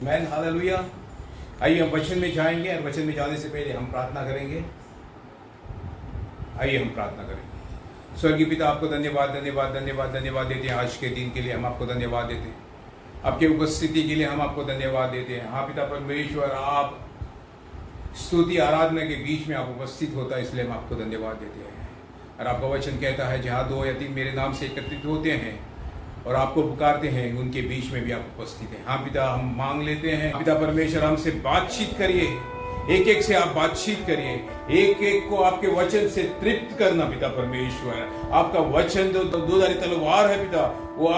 Man hallelujah. आइए हम वचन में जाएंगे और वचन में जाने से पहले हम प्रार्थना करेंगे। आइए हम प्रार्थना करेंगे। स्वर्गीय पिता, आपको धन्यवाद धन्यवाद धन्यवाद धन्यवाद देते हैं। आज के दिन के लिए हम आपको धन्यवाद देते हैं। आपके उपस्थिति के लिए हम आपको धन्यवाद देते हैं। हाँ पिता परमेश्वर, आप स्तुति आराधना के बीच में आप उपस्थित होता है, इसलिए हम आपको धन्यवाद देते हैं। और आपका वचन कहता है, जहाँ दो या तीन मेरे नाम से एकत्रित होते हैं और आपको पुकारते हैं, उनके बीच में भी आप उपस्थित हैं। हाँ पिता, हम मांग लेते हैं पिता परमेश्वर, हमसे बातचीत करिए, एक एक से आप बातचीत करिए, एक एक को आपके वचन से तृप्त करना पिता परमेश्वर। आपका वचन दो धारी तलवार है पिता, वो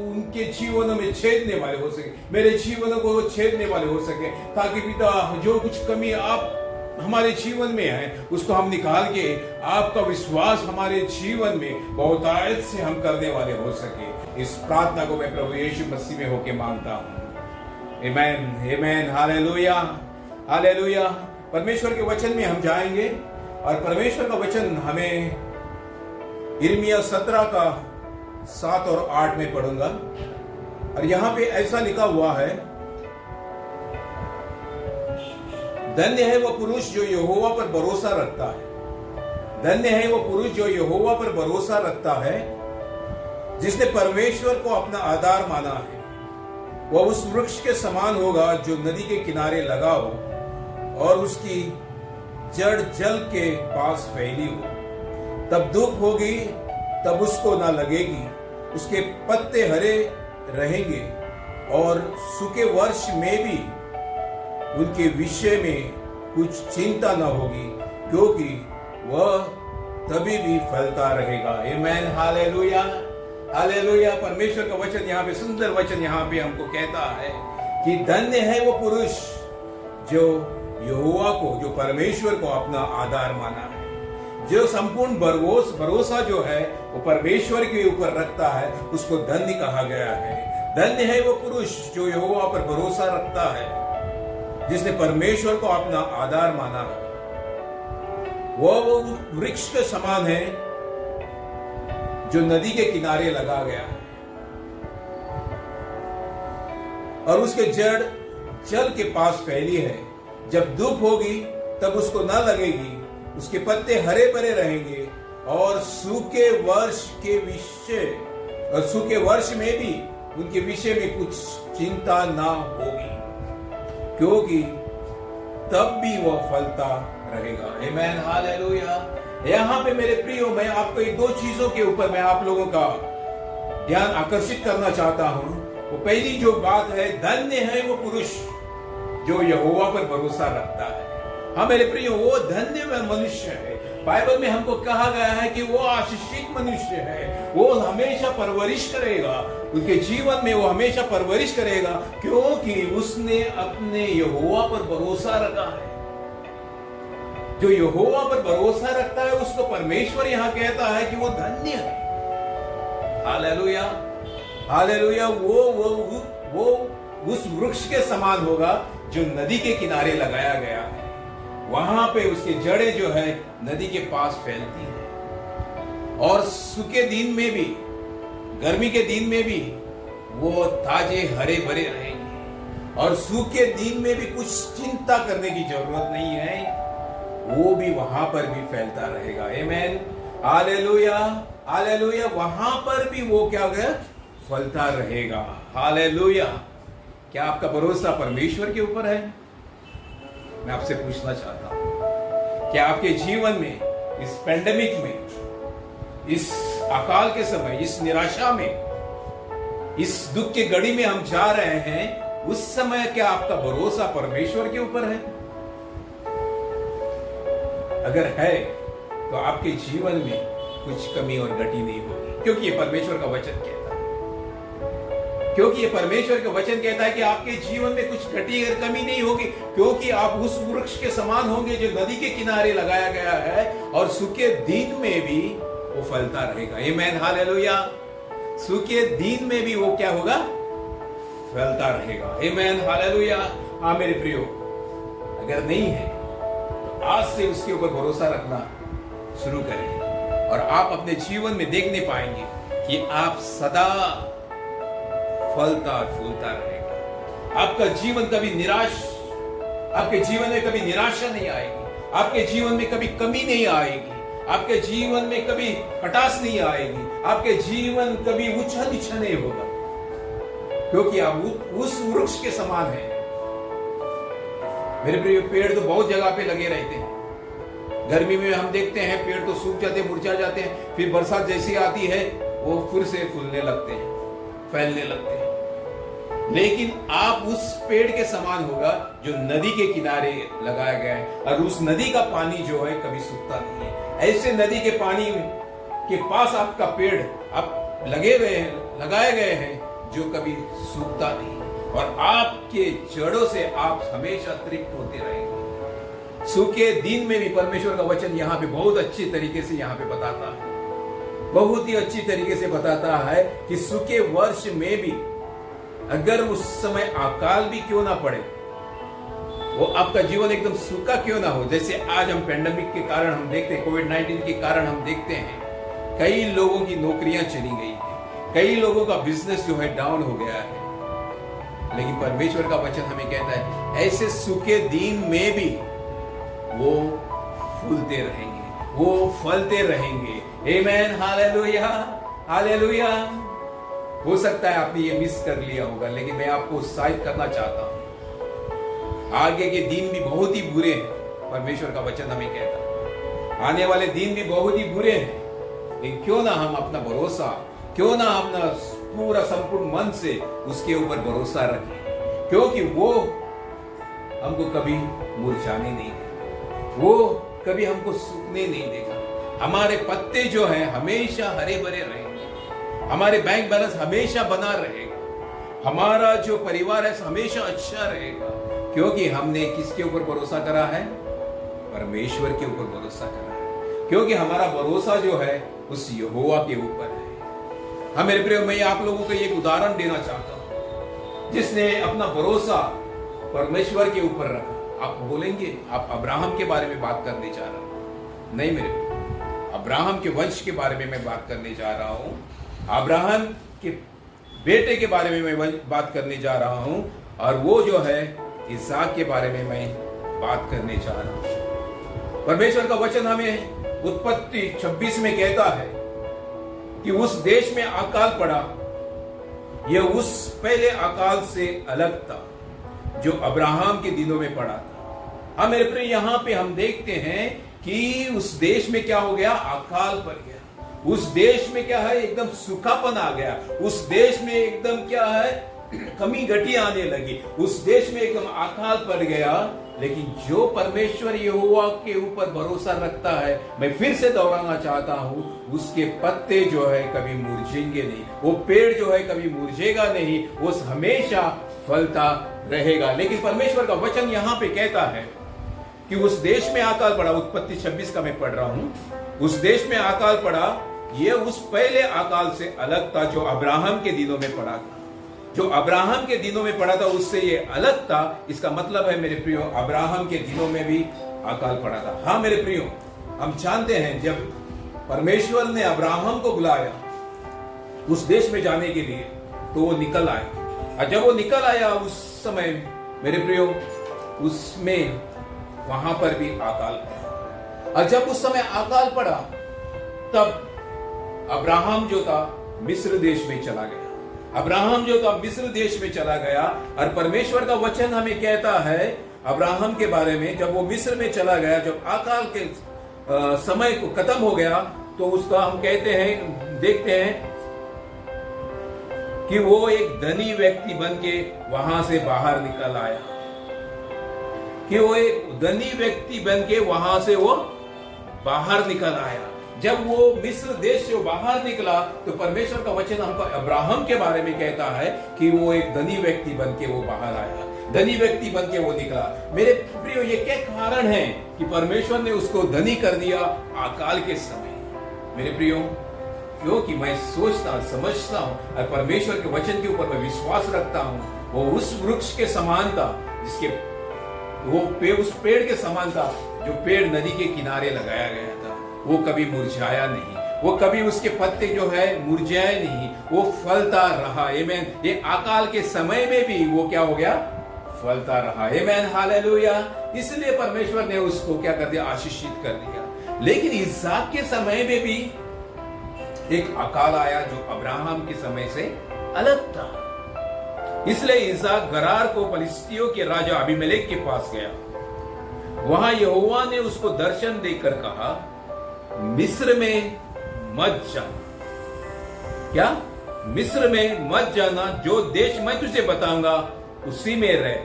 उनके जीवनों में छेदने वाले हो सके, मेरे जीवनों को छेदने वाले हो सके, ताकि पिता जो कुछ कमी आप हमारे जीवन में है उसको हम निकाल के आपका विश्वास हमारे जीवन में बहुतायत से हम करने वाले हो सके। इस प्रार्थना को मैं प्रभु यीशु मसीह में होके मांगता हूँ। आमेन आमेन हालेलुया हालेलुया। परमेश्वर के वचन में हम जाएंगे और परमेश्वर का वचन हमें यिर्मयाह 17 का 7 और 8 में पढ़ूंगा। और यहाँ पे ऐसा लिखा हुआ है, धन्य है वो पुरुष जो यहोवा पर भरोसा रखता है। धन्य है वो पुरुष जो यहोवा पर भरोसा रखता है, जिसने परमेश्वर को अपना आधार माना है। वह उस वृक्ष के समान होगा जो नदी के किनारे लगा हो और उसकी जड़ जल के पास फैली हो। तब धूप होगी तब उसको ना लगेगी, उसके पत्ते हरे रहेंगे और सूखे वर्ष में भी उनके विषय में कुछ चिंता न होगी, क्योंकि वह तभी भी फलता रहेगा। Amen hallelujah hallelujah. परमेश्वर का वचन यहाँ पे, सुंदर वचन यहाँ पे हमको कहता है कि धन्य है वो पुरुष जो यहोवा को, जो परमेश्वर को अपना आधार माना है, जो संपूर्ण भरोसा जो है वो परमेश्वर के ऊपर रखता है, उसको धन्य कहा गया है। धन्य है वो पुरुष जो यहोवा पर भरोसा रखता है, जिसने परमेश्वर को अपना आधार माना है। वो वृक्ष के समान है जो नदी के किनारे लगा गया है और उसके जड़ जल के पास फैली है। जब धूप होगी तब उसको न लगेगी, उसके पत्ते हरे भरे रहेंगे और सूखे वर्ष में भी उनके विषय में कुछ चिंता ना होगी, क्योंकि तब भी वह फलता रहेगा। Amen hallelujah. यहाँ पे मेरे प्रियो, मैं आपको ये दो चीजों के ऊपर मैं आप लोगों का ध्यान आकर्षित करना चाहता हूँ। वो पहली जो बात है, धन्य है वो पुरुष जो यहोवा पर भरोसा रखता है। हाँ मेरे प्रियो, वो धन्य मनुष्य है। बाइबल में हमको कहा गया है कि वो आशीषित मनुष्य है, वो हमेशा परवरिश करेगा, उनके जीवन में वो हमेशा परवरिश करेगा, क्योंकि उसने अपने यहोवा पर भरोसा रखा है। जो यहोवा पर भरोसा रखता है उसको परमेश्वर यहाँ कहता है कि वो धन्य है। Hallelujah hallelujah. वो उस वृक्ष के समान होगा जो नदी के किनारे लगाया गया है। वहां पे उसकी जड़ें जो है नदी के पास फैलती है और सूखे दिन में भी, गर्मी के दिन में भी वो ताजे हरे भरे रहेंगे और सूखे दिन में भी कुछ चिंता करने की जरूरत नहीं है, वो भी वहां पर भी फैलता रहेगा। Amen hallelujah hallelujah. वहां पर भी वो क्या होगा? फलता रहेगा। हालेलुया। क्या आपका भरोसा परमेश्वर के ऊपर है? मैं आपसे पूछना चाहता हूं, क्या आपके जीवन में, इस पेंडेमिक में, इस अकाल के समय, इस निराशा में, इस दुख के घड़ी में हम जा रहे हैं, उस समय क्या आपका भरोसा परमेश्वर के ऊपर है? अगर है तो आपके जीवन में कुछ कमी और घटी नहीं होगी, क्योंकि ये परमेश्वर का वचन कहता है। क्योंकि ये परमेश्वर का वचन कहता है कि आपके जीवन में कुछ घटी और कमी नहीं होगी, क्योंकि आप उस वृक्ष के समान होंगे जो नदी के किनारे लगाया गया है और सूखे दिन में भी वो फलता रहेगा। Amen hallelujah. सूखे दिन में भी वो क्या होगा? फलता रहेगा। Amen hallelujah. हाँ मेरे प्रियो, अगर नहीं है तो आज से उसके ऊपर भरोसा रखना शुरू करें और आप अपने जीवन में देखने पाएंगे कि आप सदा फलता और फूलता रहेगा। आपका जीवन कभी आपके जीवन में कभी निराशा नहीं आएगी, आपके जीवन में कभी कमी नहीं आएगी, आपके जीवन में कभी खटास नहीं आएगी, आपके जीवन कभी ऊंचा नीचा नहीं होगा, क्योंकि आप उस वृक्ष के समान हैं। मेरे प्रिय, पेड़ तो बहुत जगह पे लगे रहते हैं। गर्मी में हम देखते हैं पेड़ तो सूख जाते हैं, मुरझा जाते हैं, फिर बरसात जैसी आती है वो फिर से फूलने लगते हैं, फैलने लगते हैं। लेकिन आप उस पेड़ के समान होगा जो नदी के किनारे लगाया गया है, और उस नदी का पानी जो है कभी सूखता नहीं है। ऐसे नदी के पानी के पास आपका पेड़ आप लगाए गए हैं जो कभी सूखता नहीं, और आपके जड़ों से आप हमेशा तृप्त होते रहेंगे। सूखे दिन में भी परमेश्वर का वचन यहाँ पे बहुत अच्छी तरीके से यहाँ पे बताता है, बहुत ही अच्छी तरीके से बताता है कि सूखे वर्ष में भी अगर उस समय अकाल भी क्यों ना पड़े, वो आपका जीवन एकदम सूखा क्यों ना हो। जैसे आज हम पेंडेमिक के कारण हम देखते हैं, कोविड-19 के कारण हम देखते हैं कई लोगों की नौकरियां चली गई है, कई लोगों का बिजनेस जो है डाउन हो गया है। लेकिन परमेश्वर का वचन हमें कहता है ऐसे सूखे दिन में भी वो फूलते रहेंगे, वो फलते रहेंगे। आमेन, हालेलुया, हालेलुया। हो सकता है आपने ये मिस कर लिया होगा, लेकिन मैं आपको उत्साहित करना चाहता हूं। आगे के दिन भी बहुत ही बुरे हैं, परमेश्वर का वचन हमें कहता है आने वाले दिन भी बहुत ही बुरे हैं। लेकिन क्यों ना हम अपना भरोसा, क्यों ना अपना पूरा संपूर्ण मन से उसके ऊपर भरोसा रखें, क्योंकि वो हमको कभी मुरझाने नहीं देगा, वो कभी हमको सूखने नहीं देगा। हमारे पत्ते जो हैं हमेशा हरे भरे रहेंगे, हमारे बैंक बैलेंस हमेशा बना रहेगा, हमारा जो परिवार है हमेशा अच्छा रहेगा, क्योंकि हमने किसके ऊपर भरोसा करा है? परमेश्वर के ऊपर भरोसा करा है, क्योंकि हमारा भरोसा जो है उस यहोवा के ऊपर है। हाँ मेरे प्रिय, मैं आप लोगों को एक उदाहरण देना चाहता हूं जिसने अपना भरोसा परमेश्वर के ऊपर रखा। आप बोलेंगे आप अब्राहम के बारे में बात करने जा रहा हूं? नहीं मेरे प्रिय, अब्राहम के वंश के बारे में मैं बात करने जा रहा हूं, अब्राहम के बेटे के बारे में मैं बात करने जा रहा हूं, और वो जो है इसहाक के बारे में मैं बात करने जा रहा हूं। परमेश्वर का वचन हमें उत्पत्ति 26 में कहता है कि उस देश में अकाल पड़ा, यह उस पहले अकाल से अलग था जो अब्राहम के दिनों में पड़ा था। हाँ मेरे प्रिय, यहां पे हम देखते हैं कि उस देश में क्या हो गया? अकाल पड़ गया। उस देश में क्या है? एकदम सूखापन आ गया। उस देश में एकदम क्या है? कमी घटी आने लगी। उस देश में एकदम अकाल पड़ गया। लेकिन जो परमेश्वर यहोवा के ऊपर भरोसा रखता है, मैं फिर से दोहराना चाहता हूं, उसके पत्ते जो है कभी मुरझेंगे नहीं, वो पेड़ जो है कभी मुरझेगा नहीं, वो हमेशा फलता रहेगा। लेकिन परमेश्वर का वचन यहां पे कहता है कि उस देश में अकाल पड़ा। उत्पत्ति 26 का मैं पढ़ रहा हूं। उस देश में अकाल पड़ा, यह उस पहले अकाल से अलग था जो अब्राहम के दिनों में पड़ा था। जो अब्राहम के दिनों में पड़ा था उससे ये अलग था। इसका मतलब है मेरे प्रियो, अब्राहम के दिनों में भी अकाल पड़ा था। हाँ मेरे प्रियो, हम जानते हैं जब परमेश्वर ने अब्राहम को बुलाया उस देश में जाने के लिए, तो वो निकल आया। और जब वो निकल आया उस समय मेरे प्रियो, उसमें वहां पर भी अकाल पड़ा। और जब उस समय अकाल पड़ा, तब अब्राहम जो था मिस्र देश में चला गया। अब्राहम जो था मिस्र देश में चला गया। और परमेश्वर का वचन हमें कहता है अब्राहम के बारे में, जब वो मिस्र में चला गया, जब अकाल के समय को खत्म हो गया, तो उसका हम कहते हैं, देखते हैं कि वो एक धनी व्यक्ति बन के वहां से बाहर निकल आया। कि वो एक धनी व्यक्ति बन के वहां से वो बाहर निकल आया। जब वो मिस्र देश से बाहर निकला, तो परमेश्वर का वचन हमको अब्राहम के बारे में कहता है कि वो एक धनी व्यक्ति बन के वो बाहर आया, धनी व्यक्ति बन के वो निकला। मेरे प्रियो, ये क्या कारण है कि परमेश्वर ने उसको धनी कर दिया अकाल के समय? मेरे प्रियो, क्योंकि मैं सोचता समझता हूं और परमेश्वर के वचन के ऊपर मैं विश्वास रखता हूं, वो उस वृक्ष के समान था जिसके उस पेड़ के समान था जो पेड़ नदी के किनारे लगाया गया था। वो कभी मुरझाया नहीं, वो कभी उसके पत्ते जो है मुरझाए नहीं, वो फलता रहा। आमेन। ये अकाल के समय में भी वो क्या हो गया? फलता रहा। आमेन, हालेलुया। इसलिए परमेश्वर ने उसको क्या कर दिया? आशीषित कर दिया। लेकिन इसहाक के समय में भी एक अकाल आया जो अब्राहम के समय से अलग था। इसलिए इसहाक गरार को फिलिस्तियों के राजा अबीमेलेक के पास गया। वहां यहोवा ने उसको दर्शन देकर कहा, मिस्र में मत जाना। क्या? मिस्र में मत जाना, जो देश मैं तुझे बताऊंगा उसी में रह,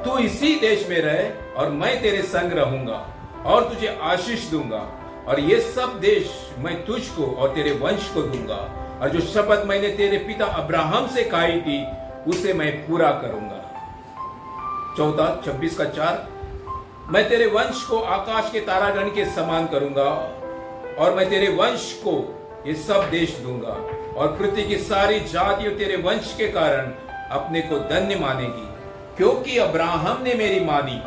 तू इसी देश में रह और मैं तेरे संग रहूंगा और तुझे आशीष दूंगा, और ये सब देश मैं तुझको और तेरे वंश को दूंगा, और जो शपथ मैंने तेरे पिता अब्राहम से खाई थी उसे मैं पूरा करूंगा। 26:4, मैं तेरे वंश को आकाश के तारागण के समान करूंगा, और मैं तेरे वंश को ये सब देश दूंगा, और पृथ्वी की सारी जातियां तेरे वंश के कारण अपने को धन्य मानेगी, क्योंकि अब्राहम ने मेरी मानी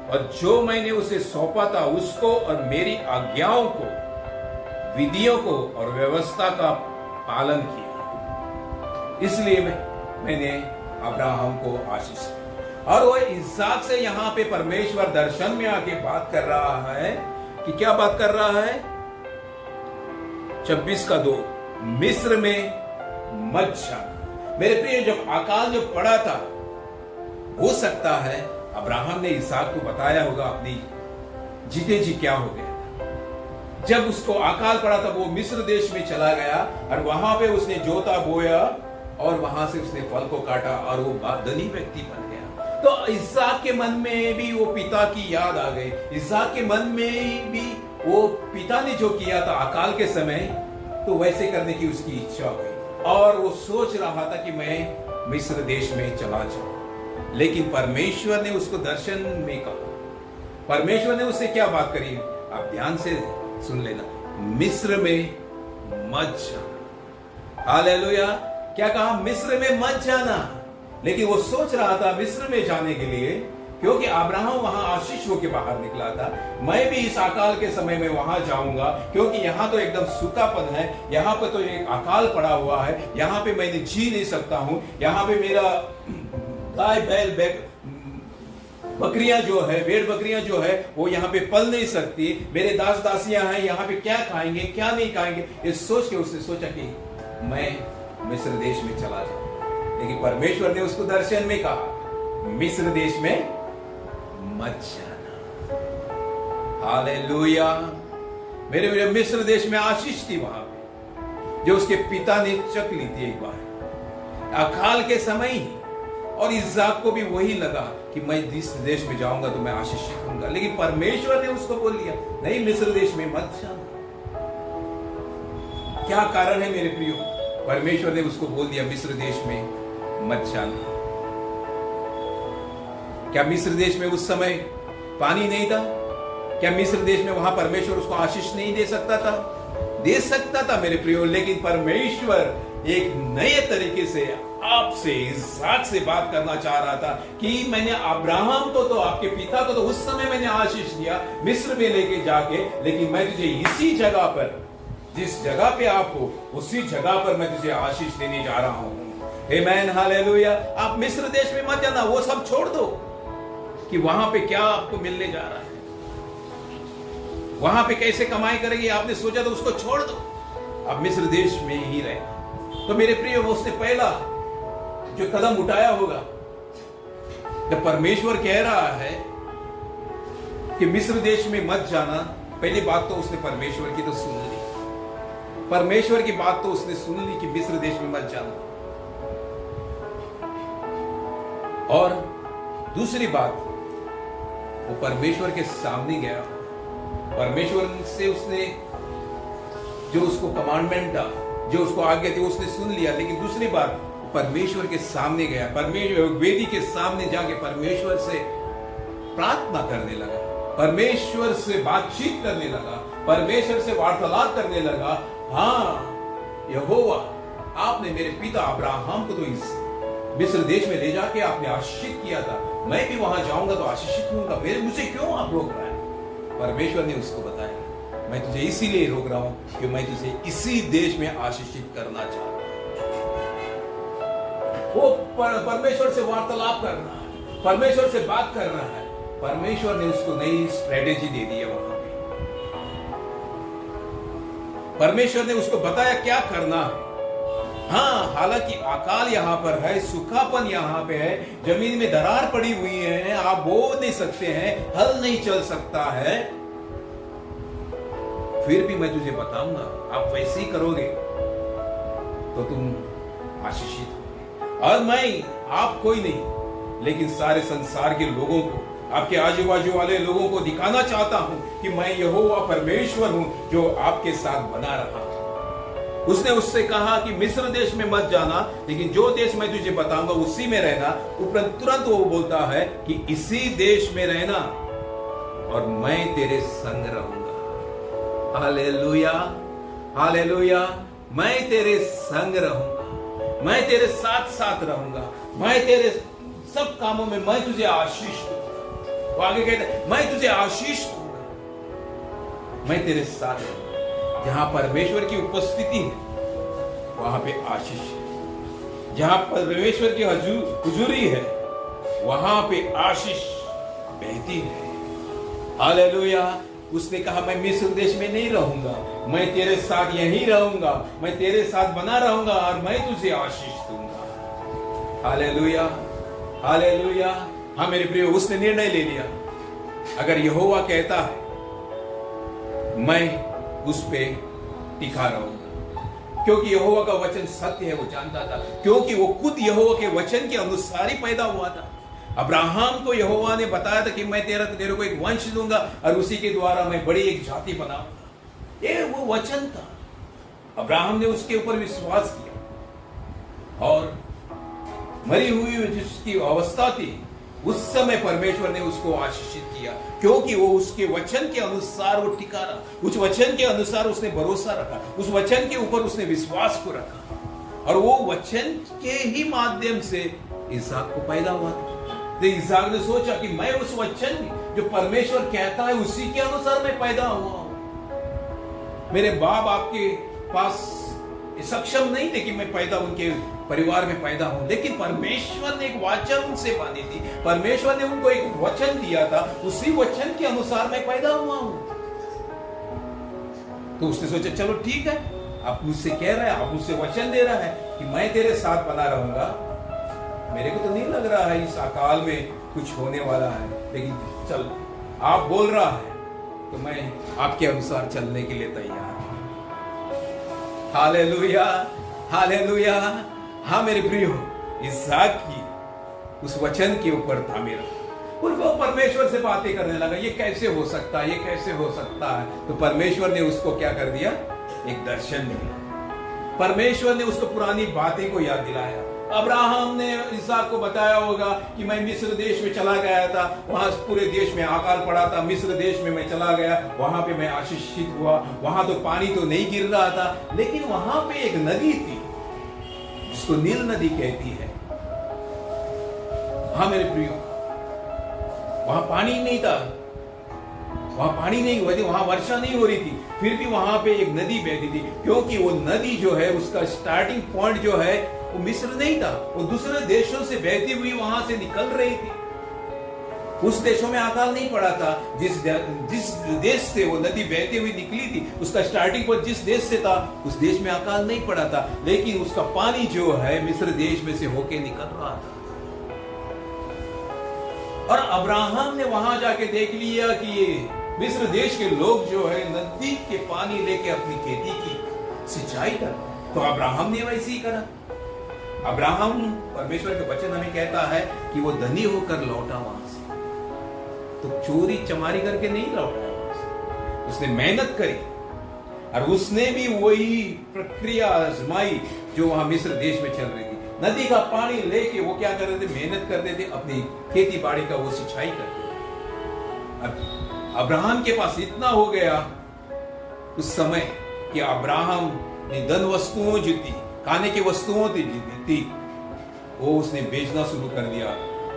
और जो मैंने उसे सौंपा था उसको, और मेरी आज्ञाओं को, विधियों को और व्यवस्था का पालन किया। इसलिए मैंने अब्राहम को आशीष दी। और वो इसहाक से यहां पे परमेश्वर दर्शन में आके बात कर रहा है कि क्या बात कर रहा है? 26:2, मिस्र में मत जाना। मेरे प्रिय, जब अकाल जो पड़ा था, हो सकता है अब्राहम ने इसहाक को बताया होगा अपनी जीते जी क्या हो गया। जब उसको अकाल पड़ा था, वो मिस्र देश में चला गया और वहां पे उसने जोता बोया और वहां से उसने फल को काटा और वो धनी व्यक्ति बन गया। तो इसहाक के मन में भी वो पिता की याद आ गई। इसहाक के मन में भी वो पिता ने जो किया था अकाल के समय, तो वैसे करने की उसकी इच्छा हुई और वो सोच रहा था कि मैं मिस्र देश में चला जाऊं। लेकिन परमेश्वर ने उसको दर्शन में कहा। परमेश्वर ने उससे क्या बात करी? आप ध्यान से सुन लेना। मिस्र में मत जाना। हालेलुया। क्या कहा? मिस्र में मत जाना। लेकिन वो सोच रहा था मिस्र में जाने के लिए, क्योंकि अब्राहम वहां आशीष होकर बाहर निकला था। मैं भी इस अकाल के समय में वहां जाऊंगा, क्योंकि यहां तो एकदम सूखापन है, यहां पे तो एक अकाल पड़ा हुआ है, यहां पे मैंने जी नहीं सकता हूं, यहां पे मेरा गाय बैल बकरियां जो है, भेड़ बकरियां जो है, वो यहाँ पे पल नहीं सकती। मेरे दास दासियां हैं, यहाँ पे क्या खाएंगे क्या नहीं खाएंगे, ये सोच के उसने सोचा कि मैं मिस्र देश में चला जाऊं। लेकिन परमेश्वर ने उसको दर्शन में कहा, मिस्र देश में मत जाना। हालेलुया। मेरे मिस्र देश में आशीष थी वहां पे, जो उसके पिता ने चख ली थी एक बार अकाल के समय ही। और इसहाक को भी वही लगा कि मैं जिस देश में जाऊंगा तो मैं आशीषित होऊंगा। लेकिन परमेश्वर ने उसको बोल दिया, नहीं, मिस्र देश में मत जाना। क्या कारण है मेरे प्रियो? परमेश्वर ने उसको बोल दिया मिस्र देश में मत जाना। क्या मिस्र देश में उस समय पानी नहीं था? क्या मिस्र देश में वहां परमेश्वर उसको आशीष नहीं दे सकता था? दे सकता था मेरे प्रियो। लेकिन परमेश्वर एक नए तरीके से आपसे, इसहाक से बात करना चाह रहा था कि मैंने अब्राहम को तो आपके पिता को तो उस समय मैंने आशीष दिया मिस्र में लेके जाके, लेकिन मैं तुझे इसी जगह पर, जिस जगह पे आप हो उसी जगह पर मैं तुझे आशीष देने जा रहा हूं। आमेन, हालेलुया। आप मिस्र देश में मत जाना, वो सब छोड़ दो कि वहां पे क्या आपको मिलने जा रहा है, वहां पे कैसे कमाई करेंगे आपने सोचा, तो उसको छोड़ दो, आप मिस्र देश में ही रहे। तो मेरे प्रिय, वो उसने पहला जो कदम उठाया होगा, जब परमेश्वर कह रहा है कि मिस्र देश में मत जाना, पहली बात तो उसने परमेश्वर की तो सुन ली। परमेश्वर की बात तो उसने सुन ली कि मिस्र देश में मत जाना। और दूसरी बात, वो परमेश्वर के सामने गया, परमेश्वर से उसने जो उसको कमांडमेंट था, जो उसको आज्ञा थी, उसने सुन लिया। लेकिन दूसरी बात, परमेश्वर के सामने गया, परमेश्वर वेदी के सामने जाके परमेश्वर से प्रार्थना करने लगा, परमेश्वर से बातचीत करने लगा, परमेश्वर से वार्तालाप करने लगा। हाँ यहोवा, आपने मेरे पिता अब्राहम को तो इस मिस्र देश में ले जाके आपने आशीषित किया था, मैं भी वहां जाऊंगा तो आशीषित होऊंगा, मुझे क्यों आप रोक रहे हैं? परमेश्वर ने उसको बताया मैं तुझे इसीलिए रोक रहा हूं कि मैं तुझे इसी देश में आशीषित करना चाहता हूं। वो परमेश्वर से वार्तालाप कर रहा है, परमेश्वर से बात कर रहा है। परमेश्वर ने उसको नई स्ट्रेटेजी दे दी है। वहां पे परमेश्वर ने उसको बताया क्या करना है। हाँ, हालांकि अकाल यहां पर है, सूखापन यहां पे है, जमीन में दरार बड़ी हुई है, आप बो नहीं सकते हैं, हल नहीं चल सकता है, फिर भी मैं तुझे बताऊंगा, आप वैसे ही करोगे तो तुम आशीषित होगे। और मैं आप कोई नहीं, लेकिन सारे संसार के लोगों को, आपके आजू बाजू वाले लोगों को दिखाना चाहता हूं कि मैं यहोवा परमेश्वर हूं जो आपके साथ बना रहा हूं। उसने उससे कहा कि मिस्र देश में मत जाना, लेकिन जो देश मैं तुझे बताऊंगा उसी में रहना। उपरंत तुरंत वो बोलता है कि इसी देश में रहना और मैं तेरे संग रहूंगा। Hallelujah, hallelujah. मैं तेरे संग रहूंगा, मैं तेरे साथ साथ रहूंगा, मैं तेरे सब कामों में मैं तुझे आशीष दूंगा। वो आगे कहते हैं मैं तुझे आशीष दूंगा, मैं तेरे साथ रहूंगा। जहां परमेश्वर की उपस्थिति है वहां पे आशीष है, जहां परमेश्वर की हुजूरी है वहां पे आशीष बहती है। हालेलुया। उसने कहा मैं मिस्र देश में नहीं रहूंगा, मैं तेरे साथ यहीं रहूंगा, मैं तेरे साथ बना रहूंगा और मैं तुझे आशीष दूंगा। Hallelujah, hallelujah. हाँ मेरे प्रिय, उसने निर्णय ले लिया। अगर यहोवा कहता है मैं उस पे टिका रहूंगा, क्योंकि यहोवा का वचन सत्य है, वो जानता था, क्योंकि वो खुद यहोवा के वचन के अनुसार ही पैदा हुआ था। अब्राहम को यहोवा ने बताया था कि मैं तेरे को एक वंश दूंगा और उसी के द्वारा मैं बड़ी एक जाति बनाऊंगा। ये वो वचन था। अब्राहम ने उसके ऊपर विश्वास किया और मरी हुई जिसकी अवस्था थी उस समय परमेश्वर ने उसको आशीषित किया, क्योंकि वो उसके वचन के अनुसार वो टिका रहा, उस वचन के अनुसार उसने भरोसा रखा, उस वचन के ऊपर उसने विश्वास को रखा और वो वचन के ही माध्यम से इसहाक को पैदा हुआ। तो इसहाक ने सोचा कि मैं उस वचन जो परमेश्वर कहता है उसी के अनुसार मैं पैदा हुआ हूं। मेरे बाप आपके पास सक्षम नहीं थे कि मैं पैदा उनके परिवार में पैदा हूं, लेकिन परमेश्वर ने एक वचन उनसे बांधी थी, परमेश्वर ने उनको एक वचन दिया था, उसी वचन के अनुसार मैं पैदा हुआ हूं। तो उसने सोचा चलो ठीक है, आप मुझसे कह रहे हैं, आप मुझसे वचन दे रहा है कि मैं तेरे साथ बना रहूंगा। मेरे को तो नहीं लग रहा है इस अकाल में कुछ होने वाला है, लेकिन चल आप बोल रहा है तो मैं आपके अनुसार चलने के लिए तैयार हूं। Hallelujah, hallelujah. हाँ मेरे प्रियो, इसहाक की उस वचन के ऊपर था मेरा, और वो परमेश्वर से बातें करने लगा, ये कैसे हो सकता है, ये कैसे हो सकता है। तो परमेश्वर ने उसको क्या कर दिया, एक दर्शन दिया। परमेश्वर ने उसको पुरानी बातें को याद दिलाया। अब्राहम ने इसहाक को बताया होगा कि मैं मिस्र देश में चला गया था, वहां पूरे देश में अकाल पड़ा था, मिस्र देश में मैं चला गया, वहां पे मैं आशीषित हुआ, वहां तो पानी तो नहीं गिर रहा था, लेकिन वहां पे एक नदी थी जिसको नील नदी कहती है। हाँ मेरे प्रियो, वहां पानी नहीं था, वहां पानी नहीं हुआ थी, वहां वर्षा नहीं हो रही थी, फिर भी वहां पे एक नदी बहती थी, क्योंकि वो नदी जो है उसका स्टार्टिंग पॉइंट जो है वो मिस्र नहीं था, वो दूसरे देशों से बहती हुई वहां से निकल रही थी। उस देशों में अकाल नहीं पड़ा था, जिस देश से वो नदी बहती हुई निकली थी, उसका स्टार्टिंग पॉइंट जिस देश से था उस देश में अकाल नहीं पड़ा था, लेकिन उसका पानी जो है मिस्र देश में से होके निकल रहा था। और अब्राहम ने वहां जाके देख लिया कि ये मिस्र देश के लोग जो है नदी के पानी लेके अपनी खेती की सिंचाई कर, तो अब्राहम ने वैसे ही करा। अब्राहम, परमेश्वर के वचन हमें कहता है कि वो धनी होकर लौटा वहां से, तो चोरी चमारी करके नहीं लौटा, उसने मेहनत करी और उसने भी वही प्रक्रिया आजमाई जो वहां मिस्र देश में चल रही थी। नदी का पानी लेके वो क्या कर रहे थे, मेहनत करते थे, अपनी खेती बाड़ी का वो सिंचाई करते थे। अब्राहम के पास इतना हो गया उस समय कि अब्राहम ने धन वस्तुओं जो थी, खाने की वस्तुओं थी वो उसने बेचना शुरू कर दिया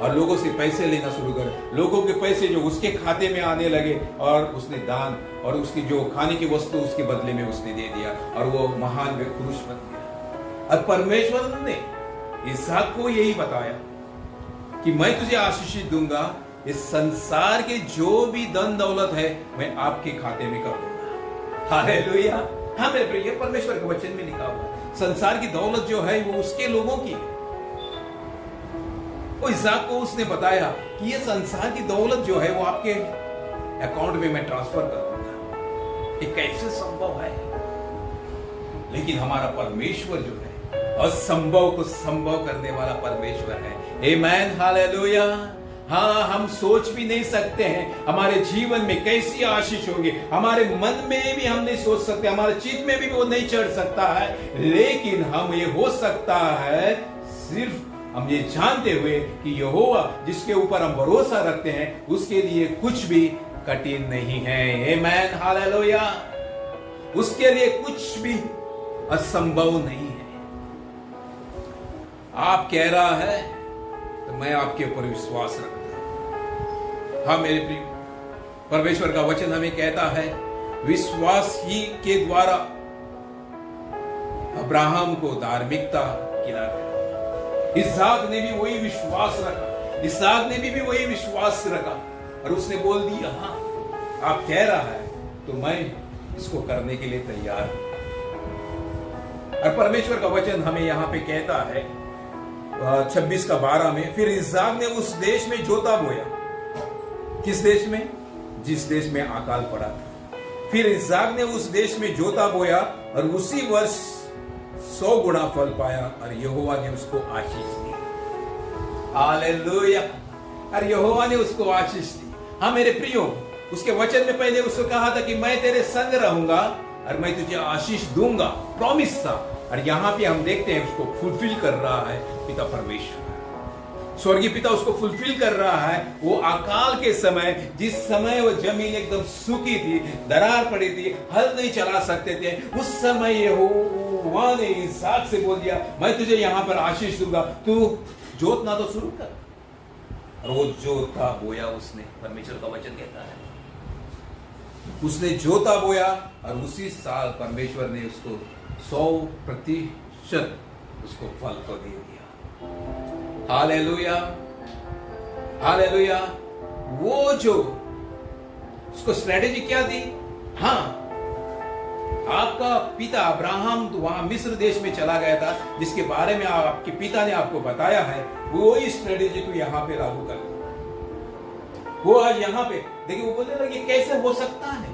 और लोगों से पैसे लेना शुरू करे, लोगों के पैसे जो उसके खाते में आने लगे, और उसने दान और उसकी जो खाने की वस्तु उसके बदले में उसने दे दिया, और वो महान पुरुष बन गया। और परमेश्वर ने इसहाक को यही बताया कि मैं तुझे आशीषित दूंगा, इस संसार के जो भी धन दौलत है मैं आपके खाते में कर दूंगा। हालेलुया। हाँ मेरे प्रिय, परमेश्वर के वचन में लिखा हुआ संसार की दौलत जो है वो उसके लोगों की है। वो इसहाक को उसने बताया कि ये संसार की दौलत जो है वो आपके अकाउंट में मैं ट्रांसफर कर दूंगा। ये कैसे संभव है? लेकिन हमारा परमेश्वर जो है असंभव को संभव करने वाला परमेश्वर है। आमेन, हालेलुया। हाँ, हम सोच भी नहीं सकते हैं हमारे जीवन में कैसी आशीष होगी, हमारे मन में भी हम नहीं सोच सकते, हमारे चित्त में भी वो नहीं चढ़ सकता है। लेकिन हम ये हो सकता है सिर्फ हम ये जानते हुए कि यहोवा जिसके ऊपर हम भरोसा रखते हैं उसके लिए कुछ भी कठिन नहीं है। आमेन, हालेलुया। उसके लिए कुछ भी असंभव नहीं है। आप कह रहा है तो मैं आपके ऊपर विश्वास रखता हूं। हाँ मेरे प्रिय, परमेश्वर का वचन हमें कहता है विश्वास ही के द्वारा अब्राहम को धार्मिकता गिना गया। इसहाक ने भी वही विश्वास रखा, इसहाक ने भी वही विश्वास रखा, और उसने बोल दिया हाँ आप कह रहा है तो मैं इसको करने के लिए तैयार हूं। और परमेश्वर का वचन हमें यहां पे कहता है 26:12 में, फिर इसहाक ने उस देश में जोता बोया। किस देश में? जिस देश में अकाल पड़ा था। फिर इसहाक ने उस देश में जोता बोया और उसी वर्ष 100 गुना फल पाया, और यहोवा ने उसको आशीष दी। हालेलुया। और यहोवा ने उसको आशीष दी। हाँ मेरे प्रियो, उसके वचन में पहले उसको कहा था कि मैं तेरे संग रहूंगा और मैं तुझे आशीष दूंगा, प्रॉमिस था। और यहां पे हम देखते हैं उसको फुलफिल कर रहा है पिता परमेश्वर, स्वर्गीय पिता उसको फुलफिल कर रहा है। वो अकाल के समय, जिस समय वो जमीन एकदम सूखी थी, दरार पड़ी थी, हल नहीं चला सकते थे, उस समय यहोवा ने इसहाक से बोल दिया मैं तुझे यहां पर आशीष दूंगा, तू जोतना तो शुरू कर। और वो जोता बोया उसने, परमेश्वर का वचन कहता है उसने जोता बोया, और उसी साल परमेश्वर ने उसको 100% उसको फल को दे दिया। Hallelujah, hallelujah. वो जो उसको स्ट्रेटेजी क्या दी? हाँ, आपका पिता अब्राहम तो वहां मिस्र देश में चला गया था, जिसके बारे में आपके पिता ने आपको बताया है, वो ही स्ट्रेटेजी को यहां पे लागू कर। वो आज यहां पे देखिए, वो बोलने लगे कैसे हो सकता है,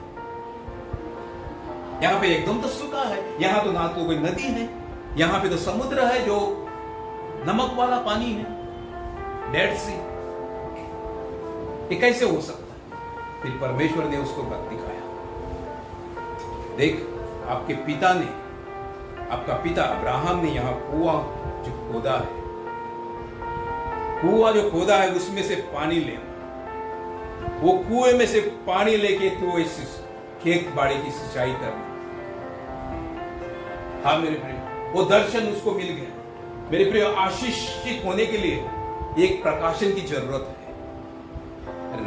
यहां पे एकदम तो सूखा है, यहां तो ना तो कोई नदी है, यहां पे तो समुद्र है जो नमक वाला पानी है, डेड सी, ये कैसे हो सकता है? फिर परमेश्वर ने उसको बात दिखाया, देख आपके पिता ने, आपका पिता अब्राहम ने यहां कुआं जो खोदा है, कुआं जो खोदा है उसमें से पानी ले, वो कुएं में से पानी लेके तो इस खेत बाड़ी की सिंचाई करना। हाँ मेरे प्रिय, वो दर्शन उसको मिल गया। मेरे प्रिय, आशीषित होने के लिए एक प्रकाशन की जरूरत है,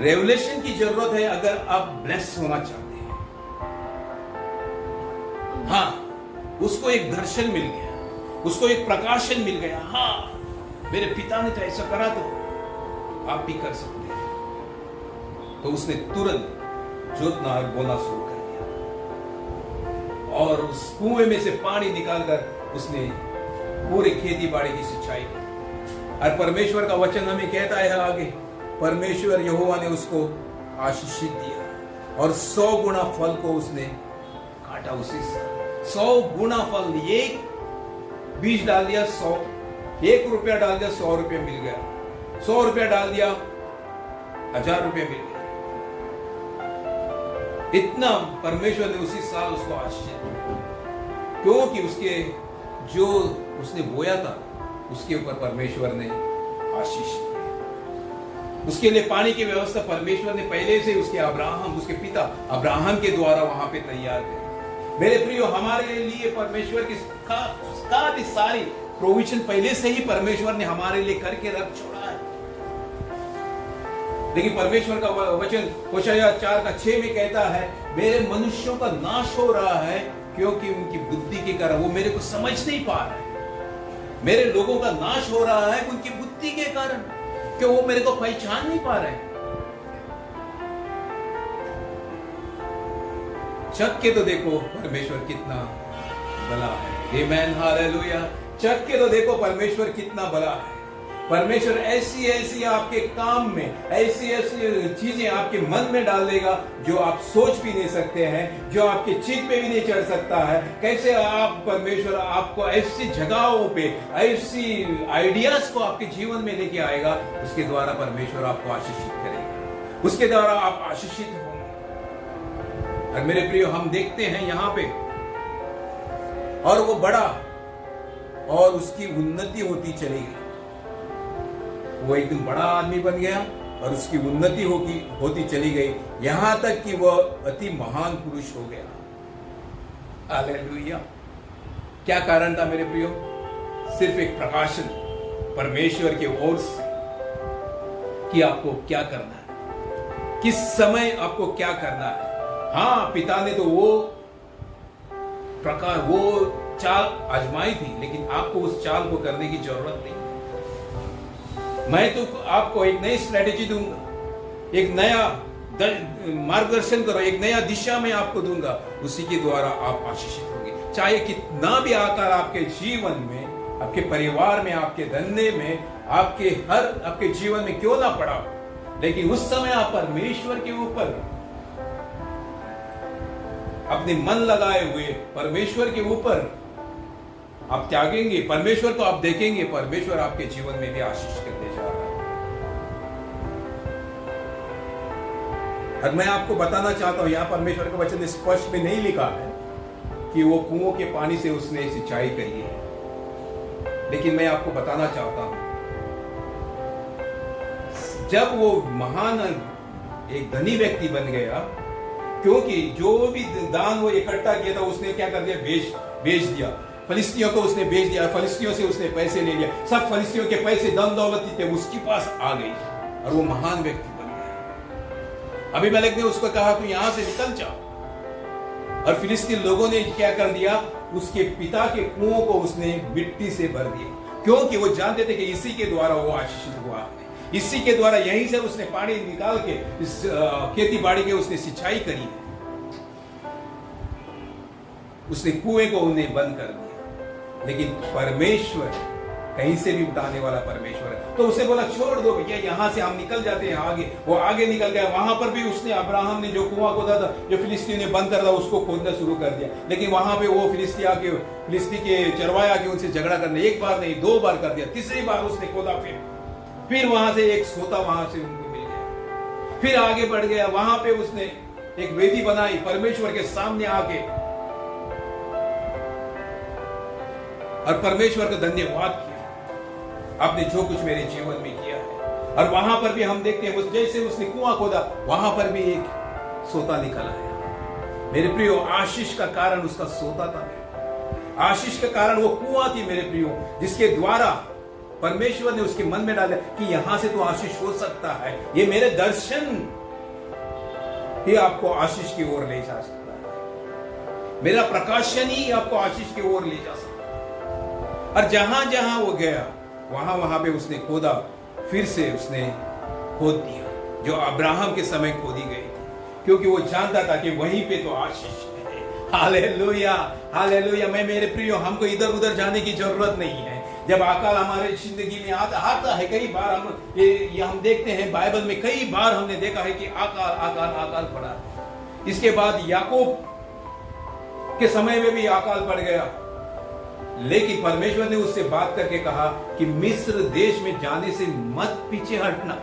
रेवलेशन की जरूरत है। अगर आप ब्लेस होना चाहते हैं, हाँ उसको एक दर्शन मिल गया, उसको एक प्रकाशन मिल गया। हाँ मेरे पिता ने तो ऐसा करा, तो आप भी कर सकते हैं। तो उसने तुरंत जोतना और बोना शुरू कर दिया, और उस कुएं में से पानी निकालकर उसने पूरे खेती बाड़ी की सिंचाई की। और परमेश्वर का वचन हमें कहता है आगे, परमेश्वर यहोवा ने उसको आशीषित दिया और 100 गुना फल को उसने काटा। उसी 100 गुना फल, एक बीज डाल दिया 100, 1 रुपया डाल दिया 100 रुपया मिल गया, 100 रुपया डाल दिया 1000 रुपया मिल गया। इतना परमेश्वर ने उसी साल उसको आशीष दिया, क्योंकि उसके जो उसने बोया था उसके ऊपर परमेश्वर ने आशीष दिया। उसके लिए पानी की व्यवस्था परमेश्वर ने पहले से उसके अब्राहम, उसके पिता अब्राहम के द्वारा वहां पे तैयार की। मेरे प्रियो, हमारे लिए परमेश्वर की सारी प्रोविजन पहले से ही परमेश्वर ने हमारे लिए करके रख छोड़ा है। लेकिन परमेश्वर का वचन होशाया 4:6 में कहता है, मेरे मनुष्यों का नाश हो रहा है क्योंकि उनकी बुद्धि के कारण वो मेरे को समझ नहीं पा रहे। मेरे लोगों का नाश हो रहा है उनकी बुद्धि के कारण, क्यों वो मेरे को पहचान नहीं पा रहे। चख के तो देखो परमेश्वर कितना भला है। आमेन, हालेलुया। चख के तो देखो परमेश्वर कितना भला है। परमेश्वर ऐसी ऐसी आपके काम में ऐसी ऐसी चीजें आपके मन में डाल देगा जो आप सोच भी नहीं सकते हैं, जो आपके चित्त पे भी नहीं चढ़ सकता है। कैसे आप परमेश्वर आपको ऐसी जगहों पे ऐसी आइडियाज को आपके जीवन में लेके आएगा, उसके द्वारा परमेश्वर आपको आशीषित करेगा, उसके द्वारा आप आशीषित होंगे। और मेरे प्रियो, हम देखते हैं यहाँ पे, और वो बड़ा और उसकी उन्नति होती चली गई। वो एकदम बड़ा आदमी बन गया और उसकी उन्नति होती चली गई, यहां तक कि वह अति महान पुरुष हो गया। हालेलुया। क्या कारण था मेरे प्रियो? सिर्फ एक प्रकाशन परमेश्वर के ओर से कि आपको क्या करना है, किस समय आपको क्या करना है। हाँ, पिता ने तो वो प्रकार वो चाल आजमाई थी, लेकिन आपको उस चाल को करने की जरूरत नहीं। मैं तो आपको एक नई स्ट्रेटेजी दूंगा, एक नया मार्गदर्शन करो, एक नया दिशा में आपको दूंगा, उसी के द्वारा आप आशीषित होंगे। चाहे कितना भी आकार आपके जीवन में, आपके परिवार में, आपके धंधे में, आपके जीवन में क्यों ना पड़ा, लेकिन उस समय आप परमेश्वर के ऊपर अपने मन लगाए हुए परमेश्वर के ऊपर आप त्यागेंगे, परमेश्वर को आप देखेंगे, परमेश्वर आपके जीवन में भी आशीष करने जा रहा है। और मैं आपको बताना चाहता हूं, यहां परमेश्वर का वचन स्पष्ट में नहीं लिखा है कि वो कुओं के पानी से उसने सिंचाई करी है, लेकिन मैं आपको बताना चाहता हूं, जब वो महान एक धनी व्यक्ति बन गया, क्योंकि जो भी दान वो इकट्ठा किया था उसने क्या कर दिया, बेच दिया। फलिस्तियों को उसने बेच दिया, फलिस्तियों से उसने पैसे ले लिया, सब फलिस्तियों के पैसे धन दौलत थे उसके पास आ गई और वो महान व्यक्ति बन गया। अबीमेलेक ने उसको कहा तू यहां से निकल जा, और फिलिस्तीन लोगों ने क्या कर दिया, उसके पिता के कुओं को उसने मिट्टी से भर दिया, क्योंकि वो जानते थे कि इसी के द्वारा वो आशीषित हुआ, इसी के द्वारा यहीं से उसने पानी निकाल के इस खेती बाड़ी के उसने सिंचाई करी है। उसने कुएं को उन्हें बंद कर दिया। लेकिन परमेश्वर कहीं से भी उठाने वाला परमेश्वर है, तो उसे बोला छोड़ दो भैया, यहां से हम निकल जाते हैं आगे। वो आगे निकल गया, वहां पर भी उसने, अब्राहम ने जो कुआं खोदा था, जो फिलिस्ती ने बंद कर था, उसको खोदना शुरू कर दिया। लेकिन वहां पे वो फिलिस्ती के चरवाया के उनसे झगड़ा करने, एक बार नहीं 2 बार कर दिया, तीसरी बार उसने खोदा, फिर वहां से एक सोता वहां से उनको मिल गया। फिर आगे बढ़ गया, वहां पे उसने एक वेदी बनाई, परमेश्वर के सामने आके और परमेश्वर का धन्यवाद किया, आपने जो कुछ मेरे जीवन में किया है। और वहां पर भी हम देखते हैं, जैसे उसने कुआं खोदा, वहां पर भी एक सोता निकल आया। मेरे प्रियो, आशीष का कारण उसका सोता था, आशीष का कारण वो कुआं थी मेरे प्रियो, जिसके द्वारा परमेश्वर ने उसके मन में डाला कि यहां से तो आशीष हो सकता है। ये मेरे दर्शन ही आपको आशीष की ओर ले जा सकता है, मेरा प्रकाशन ही आपको आशीष की ओर ले जा सकता है। और जहां जहां वो गया, वहां वहां पे उसने खोदा, फिर से उसने खोद दिया, जो अब्राहम के समय खोदी गई थी, क्योंकि वो जानता था कि वहीं पे तो आशीष है। Hallelujah, hallelujah. मैं मेरे प्रियो, हमको इधर उधर जाने की जरूरत नहीं है। जब अकाल हमारे जिंदगी में आता है, कई बार हम देखते हैं, बाइबल में कई बार हमने देखा है कि अकाल अकाल अकाल पड़ा। इसके बाद याकूब के समय में भी अकाल पड़ गया, लेकिन परमेश्वर ने उससे बात करके कहा कि मिस्र देश में जाने से मत पीछे हटना।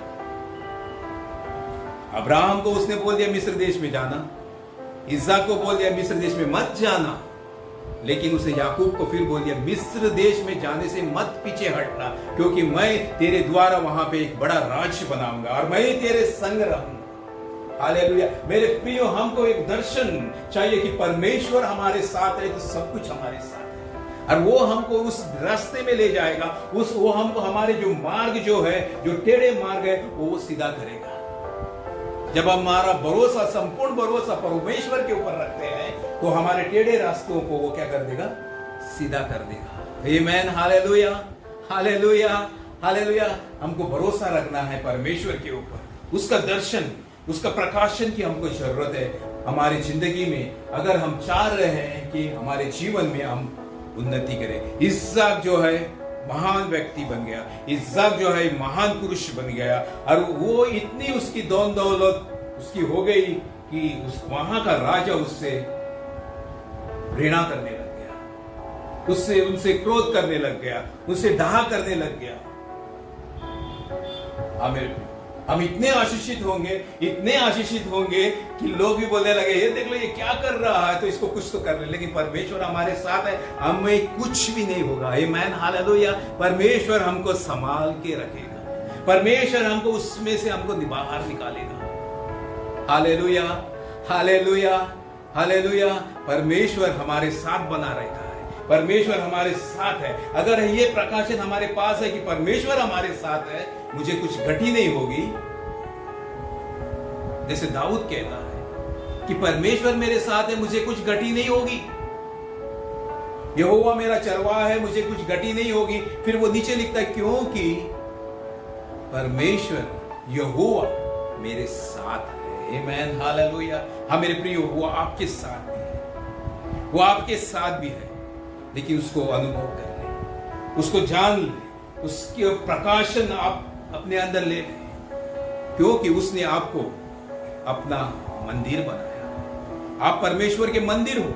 अब्राहम को उसने बोल दिया मिस्र देश में जाना, इसहाक को बोल दिया मिस्र देश में मत जाना, लेकिन उसने याकूब को फिर बोल दिया मिस्र देश में जाने से मत पीछे हटना, क्योंकि मैं तेरे द्वारा वहां पे एक बड़ा राज्य बनाऊंगा और मैं तेरे संग रहूंगा। हालेलुया। मेरे प्रियो, हमको एक दर्शन चाहिए कि परमेश्वर हमारे साथ है तो सब कुछ हमारे साथ है, और वो हमको उस रास्ते में ले जाएगा, वो हमको हमारे जो मार्ग जो है, जो टेढ़े मार्ग है, वो सीधा करेगा। जब हम हमारा भरोसा, संपूर्ण भरोसा परमेश्वर के ऊपर रखते हैं, तो हमारे टेढ़े रास्तों को वो क्या कर देगा? सीधा कर देगा। आमेन, हालेलुया, हालेलुया, हालेलुया। हमको भरोसा रखना है परमेश्वर के ऊपर। उसका दर्शन, उसका प्रकाशन की हमको जरूरत है हमारी जिंदगी में, अगर हम चाह रहे हैं कि हमारे जीवन में हम उन्नति करें। इसहाक जो है महान व्यक्ति बन गया, इसहाक जो है महान पुरुष बन गया, और वो इतनी उसकी दौन दौलत उसकी हो गई कि उस वहां का राजा उससे घृणा करने लग गया, उससे उनसे क्रोध करने लग गया, उससे डाह करने लग गया। हम इतने आशीषित होंगे, इतने आशीषित होंगे कि लोग भी बोलने लगे, ये देख लो ये क्या कर रहा है, तो इसको कुछ तो कर ले। लेकिन परमेश्वर हमारे साथ है, हमें कुछ भी नहीं होगा। आमेन, हालेलुया। परमेश्वर हमको संभाल के रखेगा, परमेश्वर हमको उसमें से हमको बाहर निकालेगा। Hallelujah, hallelujah, hallelujah. परमेश्वर हमारे साथ बना रहता है, परमेश्वर हमारे साथ है। अगर ये प्रकाशन हमारे पास है कि परमेश्वर हमारे साथ है, मुझे कुछ घटी नहीं होगी। जैसे दाऊद कहता है कि परमेश्वर मेरे साथ है, मुझे कुछ घटी नहीं होगी। यहोवा मेरा चरवाहा है, मुझे कुछ घटी नहीं होगी। फिर वो नीचे लिखता है, क्योंकि परमेश्वर यहोवा मेरे साथ है। आमेन, हालेलुया। हाँ मेरे प्रिय, वो आपके साथ भी है, वो आपके साथ भी है, लेकिन उसको अनुभव कर ले, उसको जान ले, उसके प्रकाशन आप अपने अंदर ले लें, क्योंकि उसने आपको अपना मंदिर बनाया। आप परमेश्वर के मंदिर हो,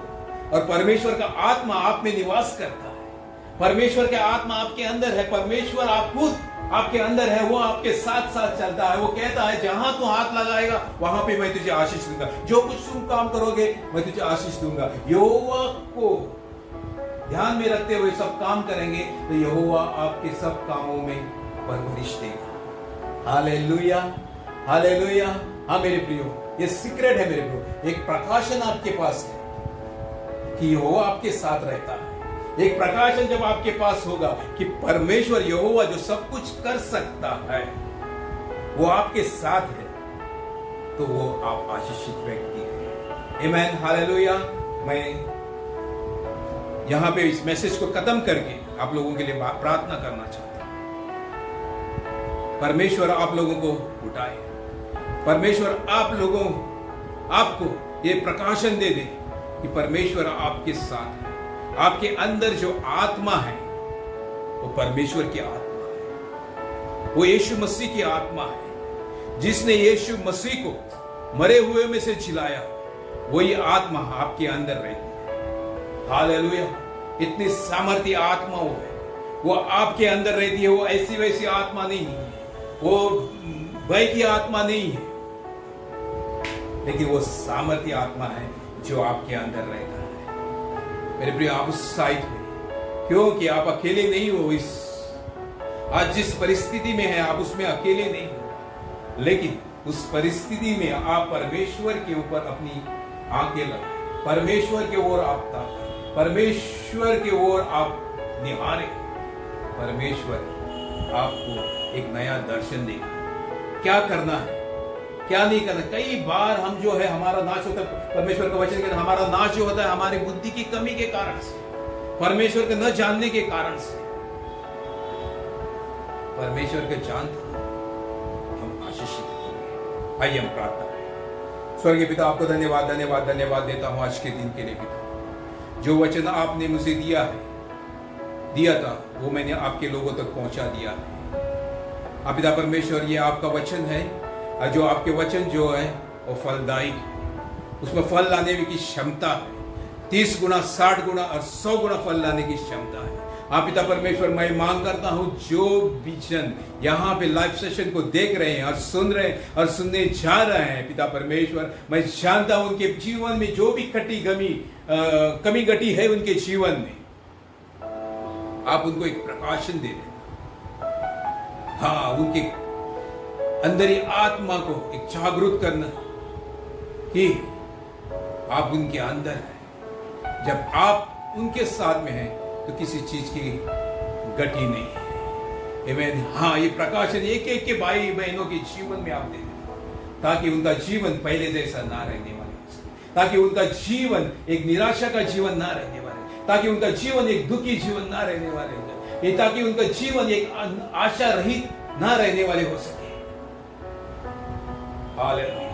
और परमेश्वर का आत्मा आप में निवास करता है। परमेश्वर का आत्मा आपके अंदर है, परमेश्वर आप खुद आपके अंदर है, वो आपके साथ साथ चलता है। वो कहता है, जहां तू हाथ लगाएगा वहां पे मैं तुझे आशीष दूंगा, जो कुछ तुम काम करोगे मैं तुझे आशीष दूंगा। यहोवा को ध्यान में रखते हुए सब काम करेंगे तो यहोवा आपके सब कामों में परवरिश देगा। Hallelujah, hallelujah. हाँ मेरे प्रियो, ये सीक्रेट है मेरे प्रियो। एक प्रकाशन आपके पास है कि यहोवा आपके साथ रहता है। एक प्रकाशन जब आपके पास होगा कि परमेश्वर यहोवा जो सब कुछ कर सकता है वो आपके साथ है, तो वो आप आशीषित व्यक्ति है। आमेन, हालेलुया। मैं यहां पे इस मैसेज को खत्म करके आप लोगों के लिए प्रार्थना करना चाहता हूं। परमेश्वर आप लोगों को उठाए, परमेश्वर आपको ये प्रकाशन दे दे कि परमेश्वर आपके साथ है। आपके अंदर जो आत्मा है वो परमेश्वर की आत्मा है, वो यीशु मसीह की आत्मा है। जिसने यीशु मसीह को मरे हुए में से जिलाया, वही आत्मा आपके अंदर रहती है। हालेलुया। इतनी सामर्थ्य आत्मा वो है, वो आपके अंदर रहती है। वो ऐसी वैसी आत्मा नहीं है, वो भय की आत्मा नहीं है, लेकिन वो सामर्थ्य आत्मा है जो आपके अंदर रहता है। मेरे प्रिय, आप उस साइड में, क्योंकि आप अकेले नहीं हो। इस आज जिस परिस्थिति में है आप उसमें अकेले नहीं हो, लेकिन उस परिस्थिति में आप परमेश्वर के ऊपर अपनी आंखें लगाएं, परमेश्वर की ओर आप ताकें, परमेश्वर की ओर आप निहारें। परमेश्वर आपको एक नया दर्शन देगा। क्या करना है, क्या नहीं करना। कई बार हम जो है हमारा नाश होता है, परमेश्वर का वचन कहता है हमारा नाश जो होता है हमारी बुद्धि की कमी के कारण से, परमेश्वर के न जानने के कारण से। परमेश्वर के जानते हम आशीषित होंगे। आइए हम प्रार्थना करें। स्वर्गीय पिता, आपको धन्यवाद धन्यवाद धन्यवाद देता हूं आज के दिन के लिए। पिता, जो वचन आपने मुझे दिया था वो मैंने आपके लोगों तक पहुंचा दिया है। आप पिता परमेश्वर, ये आपका वचन है, और जो आपके वचन जो है वो फलदायी है, उसमें फल लाने की क्षमता है। 30 गुना, 60 गुना और 100 गुना फल लाने की क्षमता है। आप पिता परमेश्वर, मैं मांग करता हूं जो भी जन यहाँ पे लाइव सेशन को देख रहे हैं और सुन रहे हैं और सुनने जा रहे हैं, पिता परमेश्वर, मैं जानता हूं उनके जीवन में जो भी कमी घटी है उनके जीवन में, आप उनको एक प्रकाशन दे दें। हाँ, उनके अंदर ही आत्मा को एक जागरूक करना कि आप उनके अंदर हैं। जब आप उनके साथ में हैं तो किसी चीज की गति नहीं है। आमीन। हाँ, ये प्रकाशन एक एक के भाई बहनों के जीवन में आप दे दें। ताकि उनका जीवन पहले जैसा ना रहने वाले हो सके, ताकि उनका जीवन एक निराशा का जीवन ना रहने वाले, ताकि उनका जीवन एक दुखी जीवन ना रहने वाले हो, ये ताकि उनका जीवन एक आशा रहित ना रहने वाले हो सके। हालेलुया।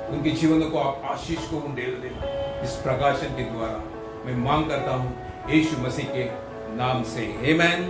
उनके जीवनों को आप आशीष को उंडेल देना। इस प्रकाशन के द्वारा मैं मांग करता हूं यीशु मसीह के नाम से, आमीन।